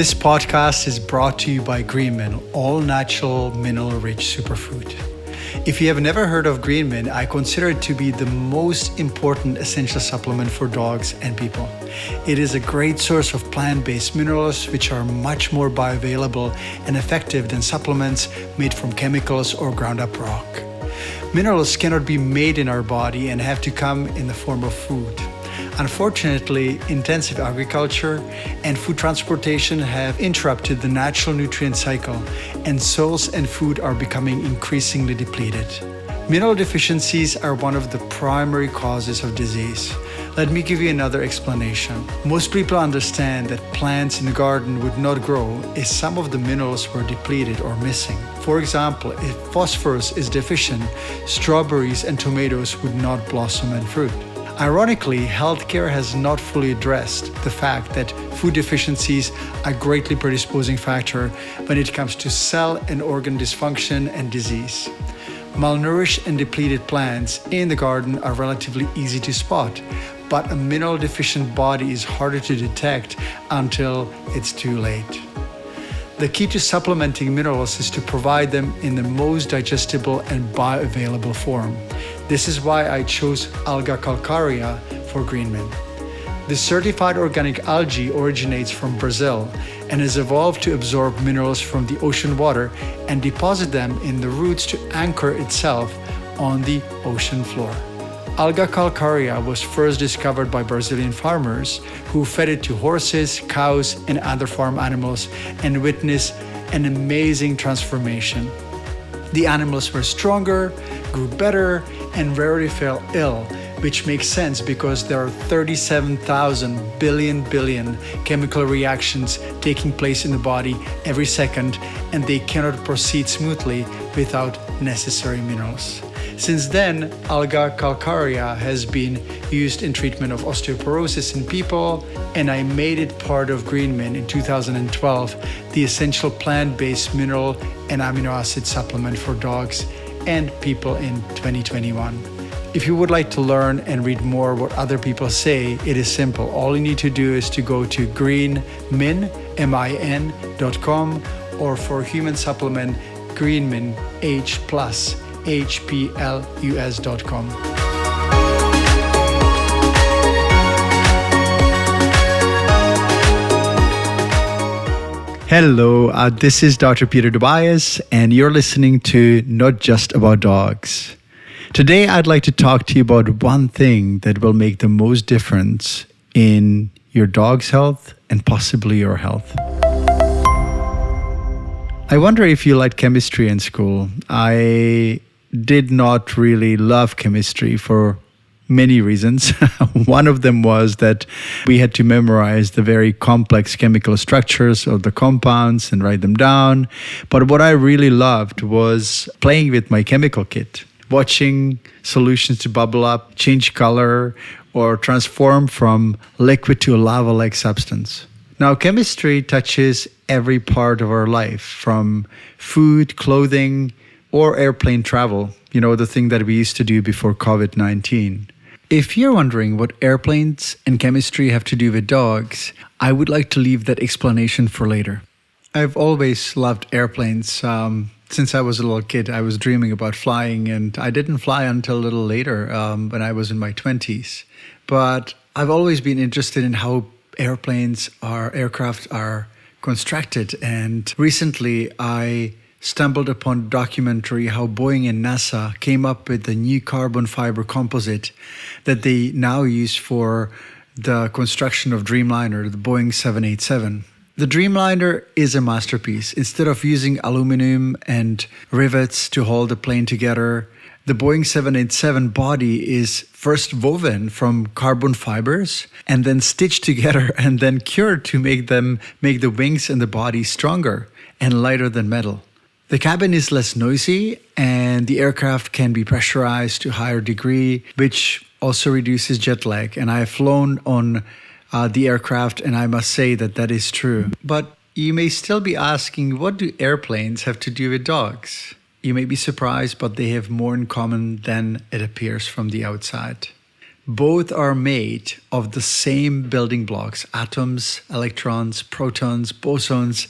This podcast is brought to you by Greenmin, all natural, mineral-rich superfood. If you have never heard of Greenmin, I consider it to be the most important essential supplement for dogs and people. It is a great source of plant-based minerals which are much more bioavailable and effective than supplements made from chemicals or ground-up rock. Minerals cannot be made in our body and have to come in the form of food. Unfortunately, intensive agriculture and food transportation have interrupted the natural nutrient cycle, and soils and food are becoming increasingly depleted. Mineral deficiencies are one of the primary causes of disease. Let me give you another explanation. Most people understand that plants in the garden would not grow if some of the minerals were depleted or missing. For example, if phosphorus is deficient, strawberries and tomatoes would not blossom and fruit. Ironically, healthcare has not fully addressed the fact that food deficiencies are a greatly predisposing factor when it comes to cell and organ dysfunction and disease. Malnourished and depleted plants in the garden are relatively easy to spot, but a mineral deficient body is harder to detect until it's too late. The key to supplementing minerals is to provide them in the most digestible and bioavailable form. This is why I chose Alga calcarea for Greenmin. This certified organic algae originates from Brazil and has evolved to absorb minerals from the ocean water and deposit them in the roots to anchor itself on the ocean floor. Alga calcarea was first discovered by Brazilian farmers who fed it to horses, cows, and other farm animals and witnessed an amazing transformation. The animals were stronger, grew better, and rarely fell ill, which makes sense because there are 37,000 billion chemical reactions taking place in the body every second, and they cannot proceed smoothly without necessary minerals. Since then, Alga calcarea has been used in treatment of osteoporosis in people, and I made it part of Greenmin in 2012, the essential plant-based mineral and amino acid supplement for dogs and people in 2021. If you would like to learn and read more what other people say, it is simple. All you need to do is to go to greenmin.com, or for human supplement, Greenmin H+, HPLUS.com. Hello, this is Dr. Peter Tobias, and you're listening to Not Just About Dogs. Today, I'd like to talk to you about one thing that will make the most difference in your dog's health and possibly your health. I wonder if you liked chemistry in school. I did not really love chemistry for many reasons. One of them was that we had to memorize the very complex chemical structures of the compounds and write them down. But what I really loved was playing with my chemical kit, watching solutions to bubble up, change color, or transform from liquid to a lava-like substance. Now, chemistry touches every part of our life, from food, clothing, or airplane travel, the thing that we used to do before COVID-19. If you're wondering what airplanes and chemistry have to do with dogs, I would like to leave that explanation for later. I've always loved airplanes. Since I was a little kid, I was dreaming about flying, and I didn't fly until a little later when I was in my 20s. But I've always been interested in how aircraft are constructed. And recently, I stumbled upon a documentary how Boeing and NASA came up with the new carbon fiber composite that they now use for the construction of Dreamliner, the Boeing 787. The Dreamliner is a masterpiece. Instead of using aluminum and rivets to hold the plane together, the Boeing 787 body is first woven from carbon fibers and then stitched together and then cured to make the wings and the body stronger and lighter than metal. The cabin is less noisy, and the aircraft can be pressurized to a higher degree, which also reduces jet lag. And I have flown on the aircraft, and I must say that is true. But you may still be asking, what do airplanes have to do with dogs? You may be surprised, but they have more in common than it appears from the outside. Both are made of the same building blocks: atoms, electrons, protons, bosons,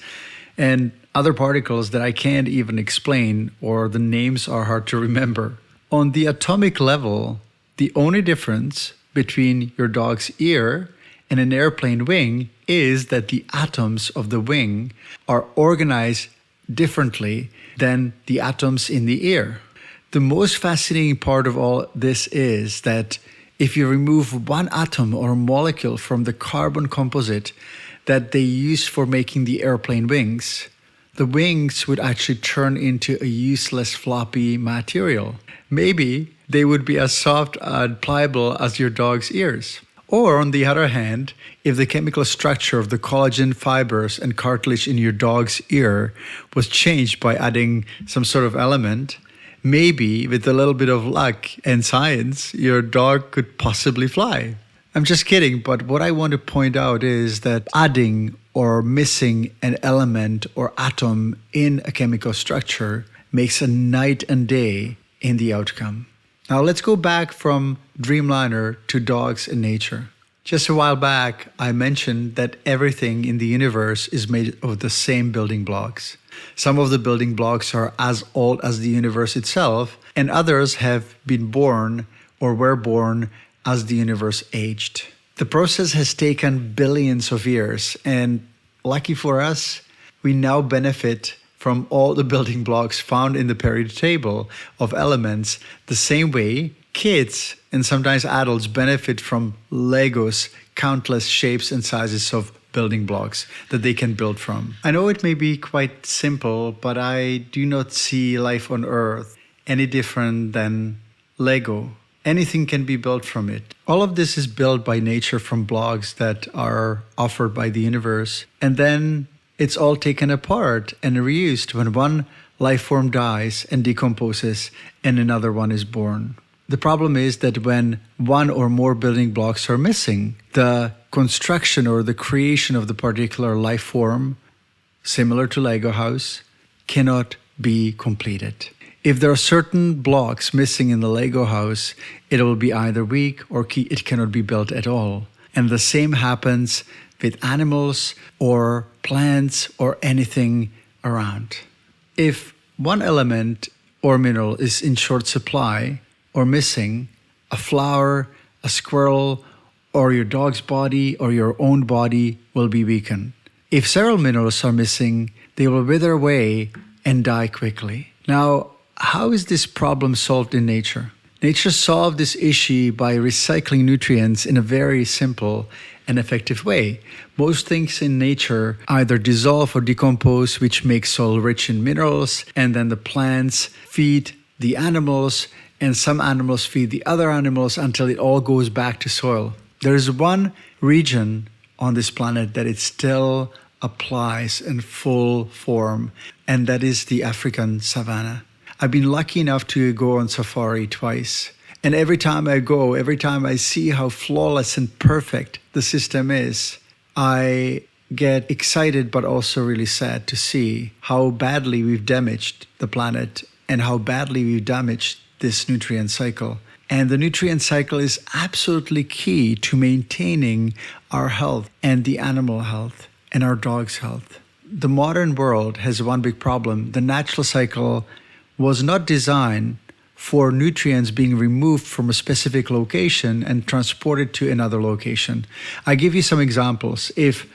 and other particles that I can't even explain, or the names are hard to remember. On the atomic level, the only difference between your dog's ear and an airplane wing is that the atoms of the wing are organized differently than the atoms in the ear. The most fascinating part of all this is that if you remove one atom or molecule from the carbon composite that they use for making the airplane wings, the wings would actually turn into a useless floppy material. Maybe they would be as soft and pliable as your dog's ears. Or on the other hand, if the chemical structure of the collagen fibers and cartilage in your dog's ear was changed by adding some sort of element, maybe with a little bit of luck and science, your dog could possibly fly. I'm just kidding, but what I want to point out is that adding or missing an element or atom in a chemical structure makes a night and day in the outcome. Now let's go back from Dreamliner to dogs and nature. Just a while back, I mentioned that everything in the universe is made of the same building blocks. Some of the building blocks are as old as the universe itself, and others have been born or were born as the universe aged. The process has taken billions of years, and lucky for us, we now benefit from all the building blocks found in the periodic table of elements the same way kids and sometimes adults benefit from Legos, countless shapes and sizes of building blocks that they can build from. I know it may be quite simple, but I do not see life on Earth any different than Lego. Anything can be built from it. All of this is built by nature from blocks that are offered by the universe, and then it's all taken apart and reused when one life form dies and decomposes and another one is born. The problem is that when one or more building blocks are missing, the construction or the creation of the particular life form, similar to Lego house, cannot be completed. If there are certain blocks missing in the Lego house, it will be either weak or it cannot be built at all. And the same happens with animals or plants or anything around. If one element or mineral is in short supply or missing, a flower, a squirrel, or your dog's body or your own body will be weakened. If several minerals are missing, they will wither away and die quickly. Now, how is this problem solved in nature? Nature solved this issue by recycling nutrients in a very simple and effective way. Most things in nature either dissolve or decompose, which makes soil rich in minerals, and then the plants feed the animals, and some animals feed the other animals until it all goes back to soil. There is one region on this planet that it still applies in full form, and that is the African Savanna. I've been lucky enough to go on safari twice. And every time I go, every time I see how flawless and perfect the system is, I get excited but also really sad to see how badly we've damaged the planet and how badly we've damaged this nutrient cycle. And the nutrient cycle is absolutely key to maintaining our health and the animal health and our dog's health. The modern world has one big problem. The natural cycle was not designed for nutrients being removed from a specific location and transported to another location. I give you some examples. If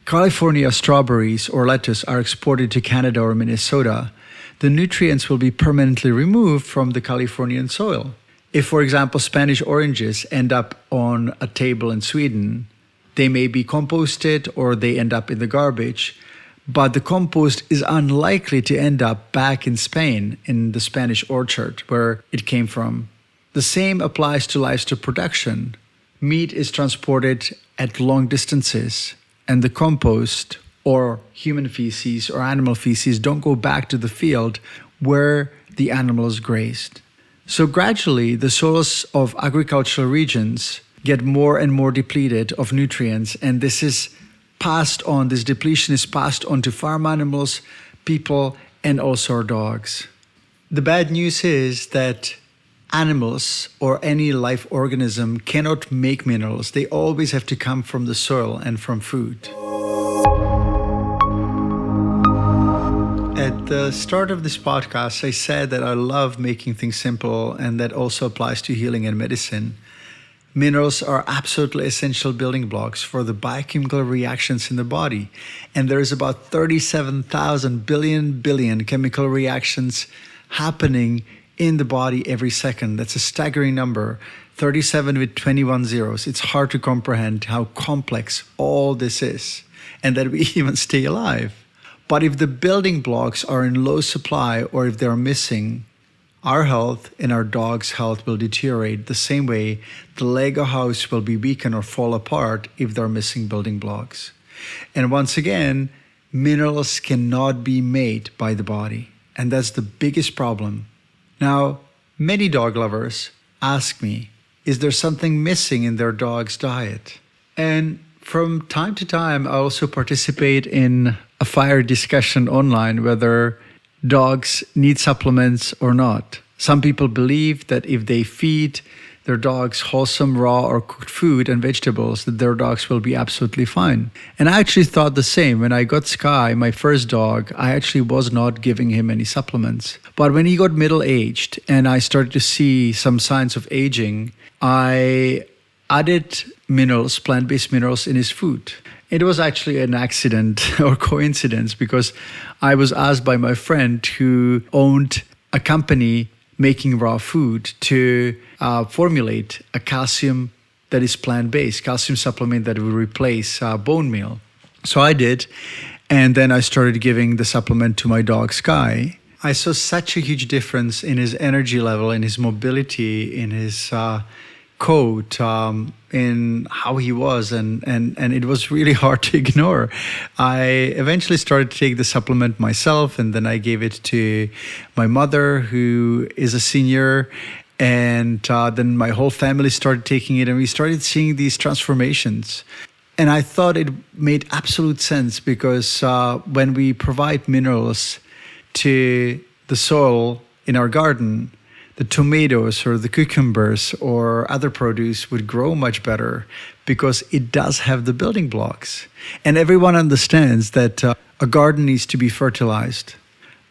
California strawberries or lettuce are exported to Canada or Minnesota, the nutrients will be permanently removed from the Californian soil. If, for example, Spanish oranges end up on a table in Sweden, they may be composted or they end up in the garbage, but the compost is unlikely to end up back in Spain, in the Spanish orchard where it came from. The same applies to livestock production. Meat is transported at long distances, and the compost or human feces or animal feces don't go back to the field where the animals grazed. So gradually, the soils of agricultural regions get more and more depleted of nutrients, and this depletion is passed on to farm animals, people, and also our dogs. The bad news is that Animals or any life organism cannot make minerals. They always have to come from the soil and from food. At the start of this podcast, I said that I love making things simple, and that also applies to healing and medicine. Minerals are absolutely essential building blocks for the biochemical reactions in the body. And there's about 37,000 billion chemical reactions happening in the body every second. That's a staggering number. 37 with 21 zeros. It's hard to comprehend how complex all this is and that we even stay alive. But if the building blocks are in low supply or if they're missing, our health and our dog's health will deteriorate the same way the Lego house will be weakened or fall apart if they're missing building blocks. And once again, minerals cannot be made by the body. And that's the biggest problem. Now, many dog lovers ask me, is there something missing in their dog's diet? And from time to time, I also participate in a fire discussion online whether dogs need supplements or not. Some people believe that if they feed their dogs wholesome raw or cooked food and vegetables, that their dogs will be absolutely fine. And I actually thought the same. When I got Sky, my first dog, I actually was not giving him any supplements. But when he got middle-aged and I started to see some signs of aging, I added minerals, plant-based minerals in his food. It was actually an accident or coincidence because I was asked by my friend who owned a company making raw food to formulate a calcium that is plant-based, calcium supplement that will replace bone meal. So I did, and then I started giving the supplement to my dog Sky. I saw such a huge difference in his energy level, in his mobility, in his coat, in how he was, and it was really hard to ignore. I eventually started to take the supplement myself, and then I gave it to my mother, who is a senior, and then my whole family started taking it, and we started seeing these transformations. And I thought it made absolute sense because when we provide minerals to the soil in our garden, the tomatoes or the cucumbers or other produce would grow much better because it does have the building blocks. And everyone understands that a garden needs to be fertilized.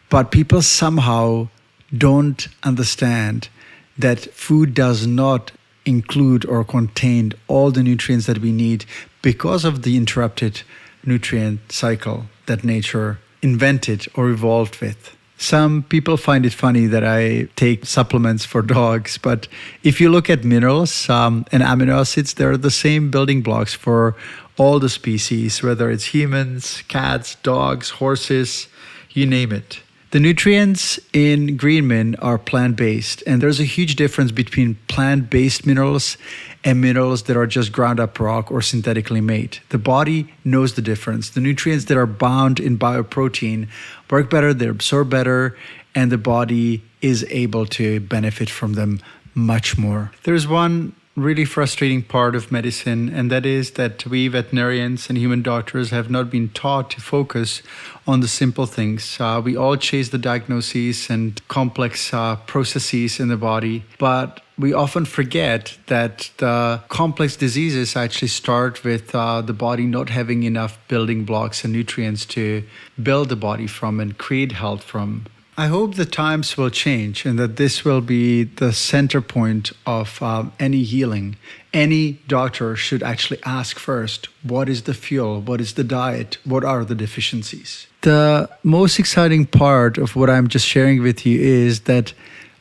But people somehow don't understand that food does not include or contain all the nutrients that we need because of the interrupted nutrient cycle that nature invented or evolved with. Some people find it funny that I take supplements for dogs, but if you look at minerals and amino acids, they're the same building blocks for all the species, whether it's humans, cats, dogs, horses, you name it. The nutrients in green min are plant-based, and there's a huge difference between plant-based minerals and minerals that are just ground up rock or synthetically made. The body knows the difference. The nutrients that are bound in bioprotein work better, they absorb better, and the body is able to benefit from them much more. There's one really frustrating part of medicine, and that is that we veterinarians and human doctors have not been taught to focus on the simple things. We all chase the diagnoses and complex processes in the body, but we often forget that the complex diseases actually start with the body not having enough building blocks and nutrients to build the body from and create health from. I hope the times will change and that this will be the center point of any healing. Any doctor should actually ask first, what is the fuel? What is the diet? What are the deficiencies? The most exciting part of what I'm just sharing with you is that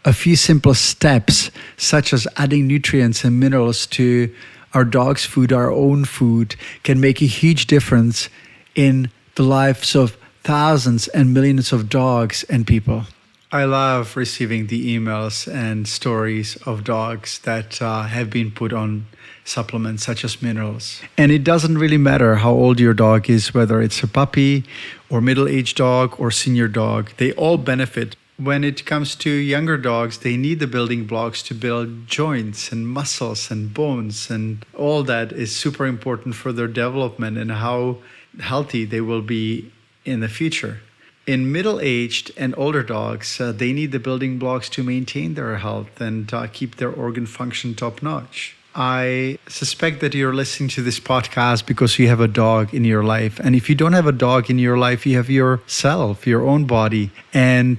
a few simple steps, such as adding nutrients and minerals to our dog's food, our own food, can make a huge difference in the lives of thousands and millions of dogs and people. I love receiving the emails and stories of dogs that have been put on supplements such as minerals. And it doesn't really matter how old your dog is, whether it's a puppy or middle-aged dog or senior dog, they all benefit. When it comes to younger dogs, they need the building blocks to build joints and muscles and bones, and all that is super important for their development and how healthy they will be in the future. In middle-aged and older dogs, they need the building blocks to maintain their health and keep their organ function top-notch. I suspect that you're listening to this podcast because you have a dog in your life. And if you don't have a dog in your life, you have yourself, your own body. And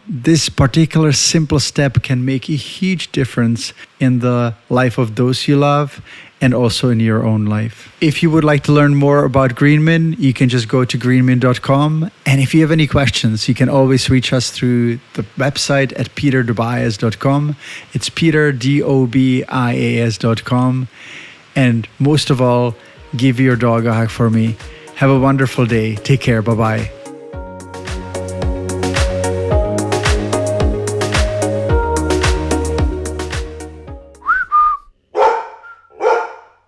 this particular simple step can make a huge difference in the life of those you love and also in your own life. If you would like to learn more about Greenmin, you can just go to greenmin.com. And if you have any questions, you can always reach us through the website at peterdobias.com. It's peterdobias.com. And most of all, give your dog a hug for me. Have a wonderful day. Take care. Bye-bye.